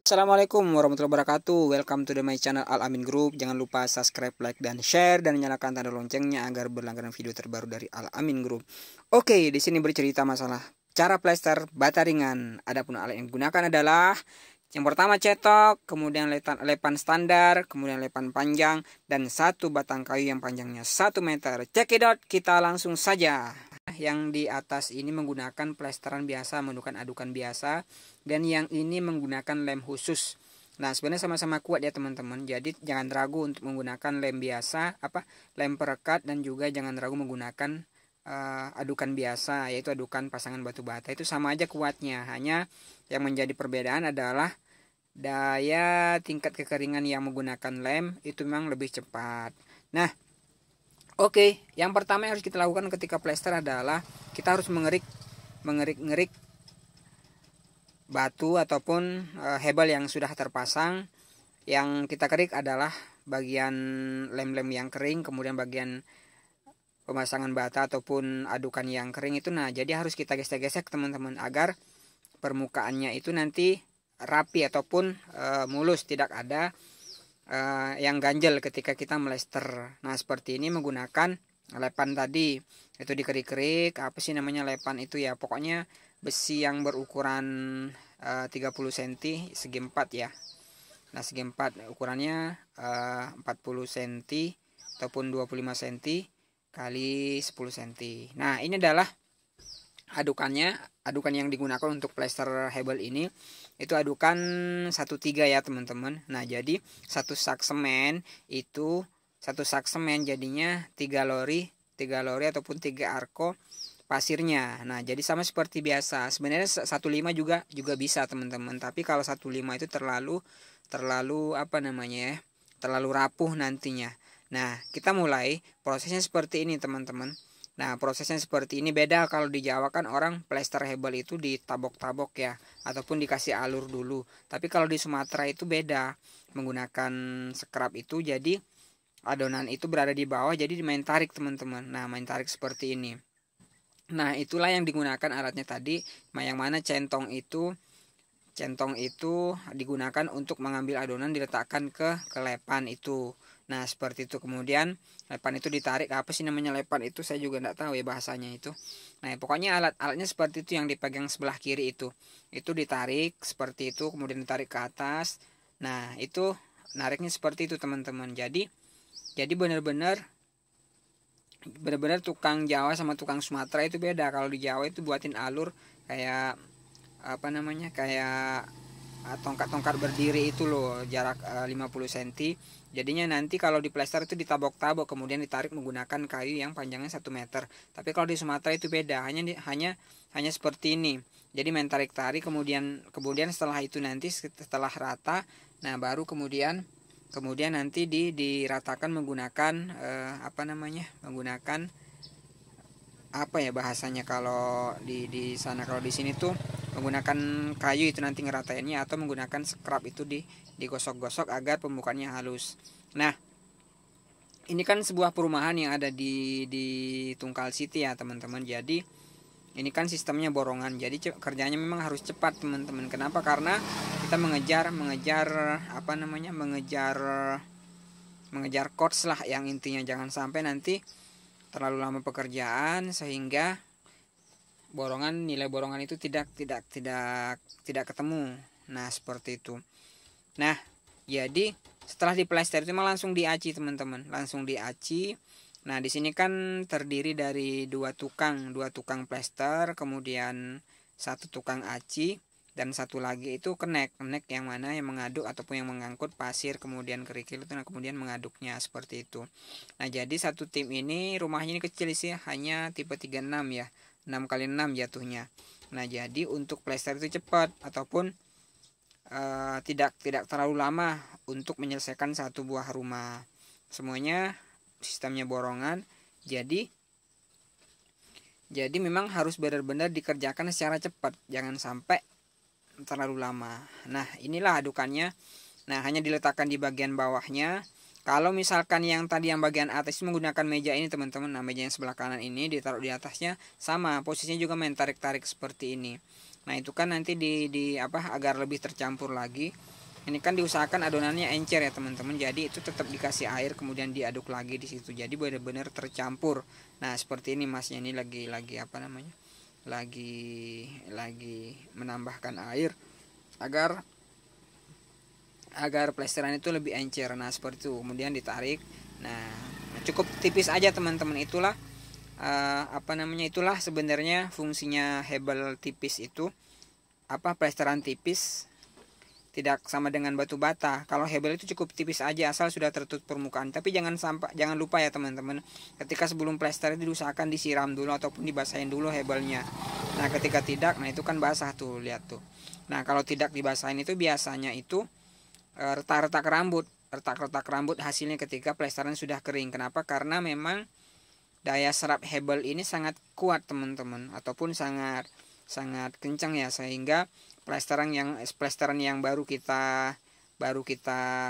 Assalamualaikum warahmatullahi wabarakatuh. Welcome to my channel Al Amin Group. Jangan lupa subscribe, like, dan share, dan nyalakan tanda loncengnya agar berlangganan video terbaru dari Al Amin Group. Oke, di sini bercerita masalah cara plester bata ringan. Adapun alat yang digunakan adalah yang pertama cetok, kemudian lepan standar, kemudian lepan panjang, dan satu batang kayu yang panjangnya 1 meter. Cekidot, kita langsung saja. Yang di atas ini menggunakan plesteran biasa, menggunakan adukan biasa, dan yang ini menggunakan lem khusus. Nah, sebenarnya sama-sama kuat ya teman-teman. Jadi jangan ragu untuk menggunakan lem biasa, lem perekat, dan juga jangan ragu menggunakan adukan biasa, yaitu adukan pasangan batu bata. Itu sama aja kuatnya, hanya yang menjadi perbedaan adalah daya tingkat kekeringan yang menggunakan lem itu memang lebih cepat. Nah, oke, yang pertama yang harus kita lakukan ketika plester adalah kita harus mengerik batu ataupun hebel yang sudah terpasang. Yang kita kerik adalah bagian lem-lem yang kering, kemudian bagian pemasangan bata ataupun adukan yang kering itu. Nah, jadi harus kita gesek-gesek teman-teman agar permukaannya itu nanti rapi ataupun mulus, tidak ada yang ganjel ketika kita melester. Nah, seperti ini menggunakan lepan tadi, itu dikerik-kerik, apa sih namanya lepan itu ya, pokoknya besi yang berukuran 30 cm segi 4 ya. Nah, segi 4 ukurannya 40 cm ataupun 25 cm kali 10 cm. Nah, ini adalah adukan yang digunakan untuk plester hebel ini. Itu adukan 13 ya teman-teman. Nah, jadi satu sak semen jadinya 3 lori ataupun 3 arko pasirnya. Nah, jadi sama seperti biasa. Sebenarnya 15 juga bisa teman-teman. Tapi kalau 15 itu terlalu terlalu rapuh nantinya. Nah, kita mulai prosesnya seperti ini teman-teman. Nah, prosesnya seperti ini. Beda kalau di Jawa kan orang plester hebel itu ditabok-tabok ya, ataupun dikasih alur dulu. Tapi kalau di Sumatera itu beda, menggunakan scrap itu, jadi adonan itu berada di bawah, jadi dimain tarik teman-teman. Nah, main tarik seperti ini. Nah, itulah yang digunakan alatnya tadi, yang mana centong itu digunakan untuk mengambil adonan, diletakkan ke lepan itu. Nah, seperti itu. Kemudian lepan itu ditarik, apa sih namanya lepan itu, saya juga tidak tahu ya bahasanya itu. Nah, pokoknya alatnya seperti itu, yang dipegang sebelah kiri itu ditarik seperti itu, kemudian ditarik ke atas. Nah, itu nariknya seperti itu teman-teman. Jadi benar-benar tukang Jawa sama tukang Sumatera itu beda. Kalau di Jawa itu buatin alur kayak kayak tongkat-tongkat berdiri itu loh, jarak 50 cm. Jadinya nanti kalau di plester itu ditabok-tabok, kemudian ditarik menggunakan kayu yang panjangnya 1 meter. Tapi kalau di Sumatera itu beda, hanya seperti ini. Jadi main tarik-tarik, kemudian setelah itu nanti setelah rata, nah baru kemudian nanti diratakan menggunakan menggunakan apa ya bahasanya kalau di sana. Kalau di sini tuh menggunakan kayu itu nanti ngeratainnya, atau menggunakan scrap itu digosok-gosok agar pembukaannya halus. Nah, ini kan sebuah perumahan yang ada di Tungkal City ya teman-teman. Jadi ini kan sistemnya borongan, jadi kerjanya memang harus cepat teman-teman. Kenapa? Karena kita mengejar cost lah, yang intinya jangan sampai nanti terlalu lama pekerjaan sehingga nilai borongan itu tidak ketemu. Nah, seperti itu. Nah, jadi setelah diplester itu langsung diaci teman-teman, langsung diaci. Nah, di sini kan terdiri dari dua tukang plester, kemudian satu tukang aci, dan satu lagi itu kenek yang mana yang mengaduk ataupun yang mengangkut pasir, kemudian kerikil itu, nah kemudian mengaduknya seperti itu. Nah, jadi satu tim ini rumahnya ini kecil sih, hanya tipe 36 ya, 6x6 jatuhnya. Nah, jadi untuk plester itu cepat ataupun tidak terlalu lama untuk menyelesaikan satu buah rumah. Semuanya sistemnya borongan, jadi memang harus benar-benar dikerjakan secara cepat, jangan sampai terlalu lama. Nah, inilah adukannya. Nah, hanya diletakkan di bagian bawahnya, Kalau misalkan yang tadi yang bagian atas menggunakan meja ini teman-teman, nah meja yang sebelah kanan ini ditaruh di atasnya sama posisinya juga main tarik-tarik seperti ini. Nah itu kan nanti di apa agar lebih tercampur lagi. Ini kan diusahakan adonannya encer ya teman-teman. Jadi itu tetap dikasih air kemudian diaduk lagi di situ. Jadi benar-benar tercampur. Nah seperti ini masnya ini lagi apa namanya? Lagi menambahkan air agar plesteran itu lebih encer. Nah seperti itu kemudian ditarik. Nah cukup tipis aja teman-teman. Itulah apa namanya, itulah sebenarnya fungsinya hebel tipis itu. Apa, plesteran tipis tidak sama dengan batu bata. Kalau hebel itu cukup tipis aja asal sudah tertutup permukaan. Tapi jangan lupa ya teman-teman, ketika sebelum plester itu diusahakan disiram dulu ataupun dibasahin dulu hebelnya. Nah ketika tidak, nah itu kan basah tuh, lihat tuh. Nah kalau tidak dibasahin itu biasanya itu retak-retak rambut hasilnya ketika plesteran sudah kering. Kenapa? Karena memang daya serap hebel ini sangat kuat teman-teman, ataupun sangat kencang ya, sehingga plesteran yang baru kita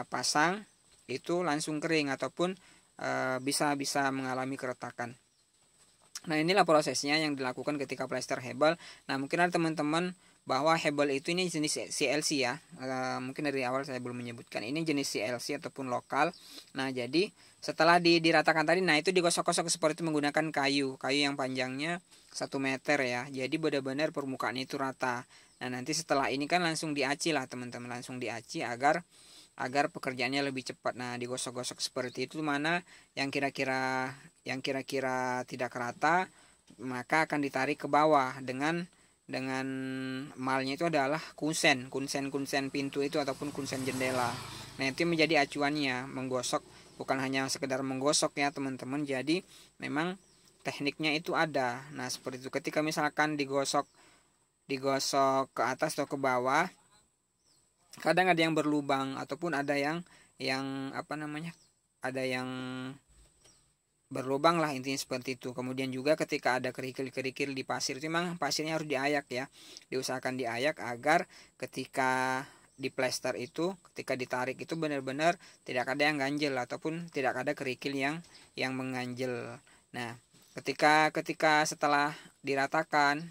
pasang itu langsung kering ataupun bisa mengalami keretakan. Nah inilah prosesnya yang dilakukan ketika plester hebel. Nah mungkin ada teman-teman bahwa hebel itu ini jenis CLC ya, mungkin dari awal saya belum menyebutkan ini jenis CLC ataupun lokal. Nah jadi setelah diratakan tadi, nah itu digosok-gosok seperti itu menggunakan kayu yang panjangnya 1 meter ya. Jadi benar-benar permukaan itu rata. Nah nanti setelah ini kan langsung diaci lah teman-teman, langsung diaci agar pekerjaannya lebih cepat. Nah digosok-gosok seperti itu, mana yang kira-kira tidak rata maka akan ditarik ke bawah dengan malnya itu adalah kunsen pintu itu ataupun kunsen jendela. Nah itu menjadi acuannya, menggosok bukan hanya sekedar menggosok ya teman-teman. Jadi memang tekniknya itu ada. Nah seperti itu, ketika misalkan digosok ke atas atau ke bawah, kadang ada yang berlubang ataupun ada yang apa namanya, ada yang berlubang lah, intinya seperti itu. Kemudian juga ketika ada kerikil di pasir itu memang pasirnya harus diayak ya, diusahakan diayak agar ketika di plester itu, ketika ditarik itu benar-benar tidak ada yang ganjel ataupun tidak ada kerikil yang mengganjel. Nah ketika setelah diratakan,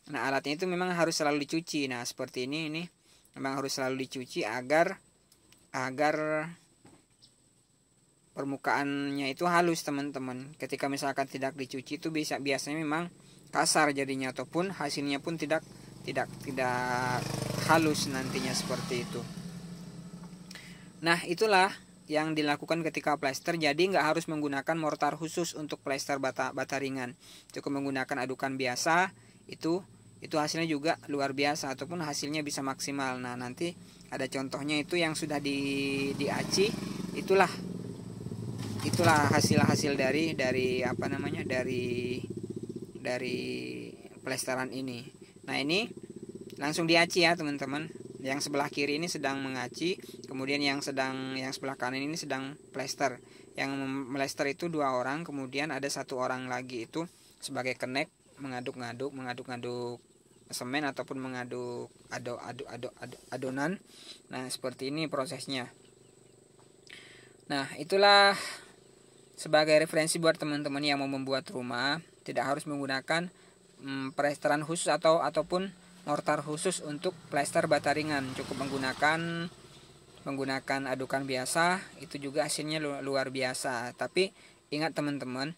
nah alatnya itu memang harus selalu dicuci. Nah seperti ini memang harus selalu dicuci agar permukaannya itu halus teman-teman. Ketika misalkan tidak dicuci itu biasanya memang kasar jadinya ataupun hasilnya pun tidak halus nantinya seperti itu. Nah itulah yang dilakukan ketika plester. Jadi nggak harus menggunakan mortar khusus untuk plester bata ringan, cukup menggunakan adukan biasa. Itu hasilnya juga luar biasa ataupun hasilnya bisa maksimal. Nah nanti ada contohnya itu yang sudah diaci. Itulah hasil dari apa namanya, dari plesteran ini. Nah ini langsung diaci ya teman-teman. Yang sebelah kiri ini sedang mengaci, kemudian yang sebelah kanan ini sedang plester. Yang melester itu 2 orang, kemudian ada 1 orang lagi itu sebagai kenek mengaduk-ngaduk semen ataupun mengaduk adonan. Nah seperti ini prosesnya. Nah itulah sebagai referensi buat teman-teman yang mau membuat rumah, tidak harus menggunakan plesteran khusus ataupun mortar khusus untuk plester bata ringan. Cukup menggunakan adukan biasa, itu juga hasilnya luar biasa. Tapi ingat teman-teman,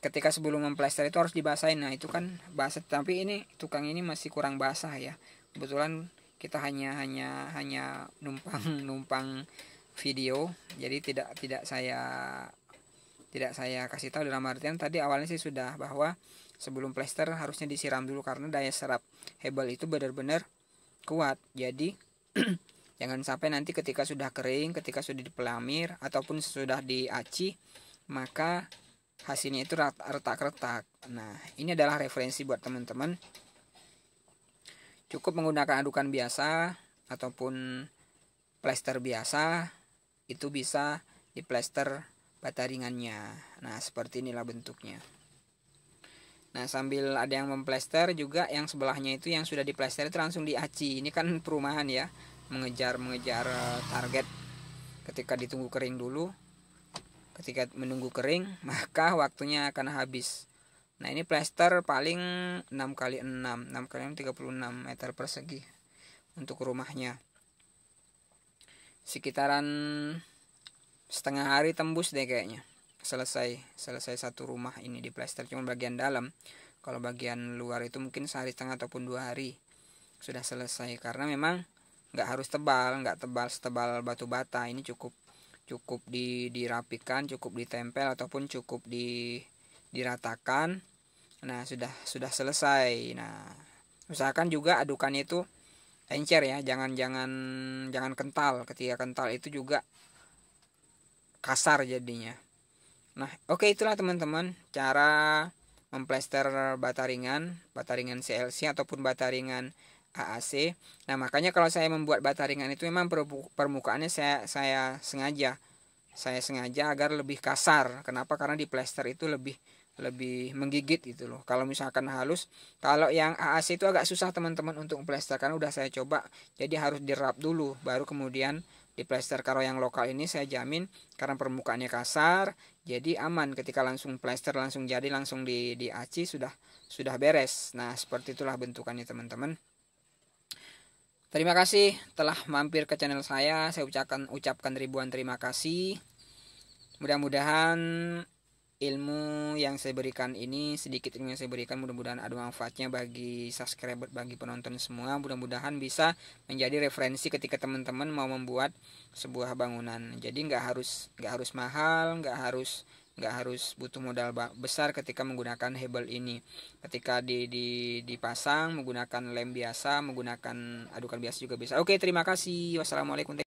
ketika sebelum memplester itu harus dibasahin. Nah itu kan basah, tapi ini tukang ini masih kurang basah ya. Kebetulan kita hanya numpang video, jadi tidak saya kasih tahu dalam artian tadi awalnya sih sudah, bahwa sebelum plester harusnya disiram dulu karena daya serap hebel itu benar-benar kuat. Jadi jangan sampai nanti ketika sudah kering, ketika sudah dipelamir ataupun sudah diaci, maka hasilnya itu retak-retak. Nah ini adalah referensi buat teman-teman. Cukup menggunakan adukan biasa ataupun plester biasa, itu bisa diplester bata ringannya. Nah seperti inilah bentuknya. Nah sambil ada yang memplester juga, yang sebelahnya itu yang sudah diplester itu langsung diaci. Ini kan perumahan ya, mengejar target Ketika ditunggu kering dulu, ketika menunggu kering maka waktunya akan habis. Nah ini plester paling 6x6 36 meter persegi untuk rumahnya. Sekitaran setengah hari tembus deh kayaknya selesai satu rumah ini di plester, cuma bagian dalam. Kalau bagian luar itu mungkin sehari setengah ataupun 2 hari sudah selesai, karena memang nggak harus tebal, nggak tebal setebal batu bata. Ini cukup dirapikan, cukup ditempel ataupun cukup diratakan. Nah sudah selesai. Nah usahakan juga adukannya itu encer ya, jangan kental. Ketika kental itu juga kasar jadinya. Nah oke, itulah teman-teman cara memplester bata ringan CLC ataupun bata ringan AAC. Nah makanya kalau saya membuat bata ringan itu memang permukaannya saya sengaja agar lebih kasar. Kenapa? Karena di plester itu lebih menggigit gitu loh. Kalau misalkan halus, kalau yang AAC itu agak susah teman-teman untuk plester, karena udah saya coba, jadi harus dirap dulu baru kemudian di plester. Kalau yang lokal ini saya jamin karena permukaannya kasar, jadi aman. Ketika langsung plester langsung jadi, langsung di aci sudah beres. Nah seperti itulah bentukannya teman-teman. Terima kasih telah mampir ke channel saya ucapkan ribuan terima kasih. Mudah-mudahan ilmu yang saya berikan ini, sedikit ilmu yang saya berikan, mudah-mudahan ada manfaatnya bagi subscriber, bagi penonton semua. Mudah-mudahan bisa menjadi referensi ketika teman-teman mau membuat sebuah bangunan. Jadi nggak harus mahal, nggak harus butuh modal besar ketika menggunakan hebel ini. Ketika dipasang menggunakan lem biasa, menggunakan adukan biasa juga bisa. Oke, terima kasih. Wassalamualaikum.